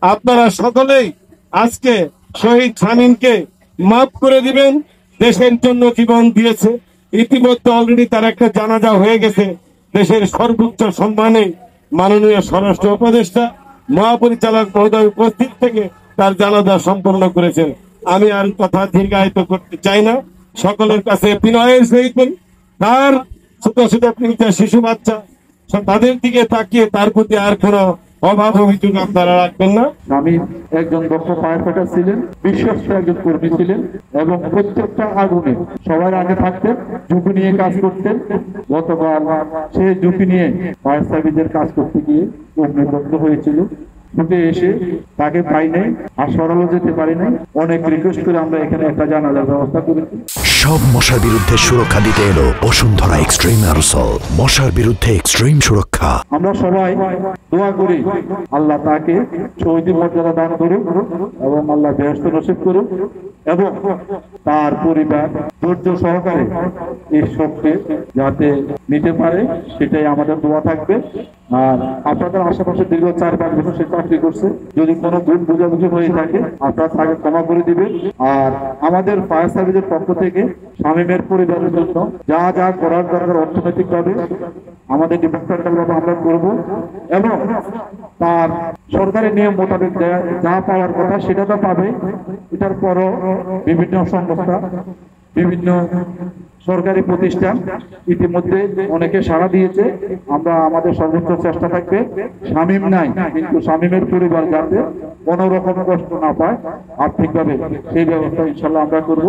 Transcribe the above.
আপনারা সকলেই আজকে শহীদ শামীমকে মাফ করে দিবেন। দেশের জন্য জীবন দিয়েছে, ইতিমধ্যে অলরেডি তার একটা জানাজা হয়ে গেছে। দেশের সর্বোচ্চ সম্মানে মাননীয় স্বরাষ্ট্র উপদেষ্টা মহাপরিচালক মহোদয় উপস্থিত থেকে তার জানাজা সম্পন্ন করেছেন। আমি আর কথা দীর্ঘায়িত করতে চাই না। সকলের কাছে বিনয়ের সহিত তার ছোট ছোট তিনটা শিশু বাচ্চা তাদের দিকে তাকিয়ে তার প্রতি আর কোনো অভাব অভিযোগ আপনারা রাখবেন না। আমি একজন দক্ষ ফায়ার ফাইটার ছিলেন, বিশ্বস্ত একজন কর্মী ছিলেন এবং প্রত্যেকটা আগুনে সবার আগে থাকতেন, ঝুঁকি নিয়ে কাজ করতেন। গতকাল সে ঝুঁকি নিয়ে ফায়ার সার্ভিসের কাজ করতে গিয়ে অগ্নিদগ্ধ হয়েছিল। ছুটে এসে তাকে পাই নাই, হাসপাতালও যেতে পারি নাই। অনেক রিকোয়েস্ট করে আমরা এখানে একটা জানাজার ব্যবস্থা করেছি। সব মশার বিরুদ্ধে সুরক্ষা দিতে এলো বসুন্ধরা এক্সট্রিম অ্যারোসল, মশার বিরুদ্ধে এক্সট্রিম সুরক্ষা। আমরা সবাই দোয়া করি আল্লাহ তাকে শহীদের মর্যাদা দান করুক এবং আল্লাহ বেহেশত নসিব করুক এবং তার পরিবার ধৈর্য সহকারে এই শোককে যাতে নিতে পারে সেটাই আমাদের দোয়া থাকবে। আর আপনাদের আশেপাশে দীর্ঘ 4-5 বছর সে চাকরি করছে, যদি কোনো ভুল বোঝাবুঝি হয়ে থাকে আপনারা তাকে ক্ষমা করে দিবেন। আর আমাদের ফায়ার সার্ভিসের পক্ষ থেকে শামীমের পরিবারের জন্য যা যা করার দরকার অর্থনৈতিকভাবে আমাদের ডিপার্টমেন্টালভাবে আমরা করব এবং তার সরকারি নিয়ম মোতাবেক যা পাওয়ার কথা সেটা তো পাবে। এটার পরও বিভিন্ন সংস্থা, বিভিন্ন সরকারি প্রতিষ্ঠান ইতিমধ্যে অনেকে সাড়া দিয়েছে। আমরা আমাদের সর্বোচ্চ চেষ্টা থাকবে শামীম নাই কিন্তু শামীমের পরিবার যাতে কোনো রকম কষ্ট না পায় আর্থিকভাবে সেই ব্যবস্থা ইনশাল্লাহ আমরা করব।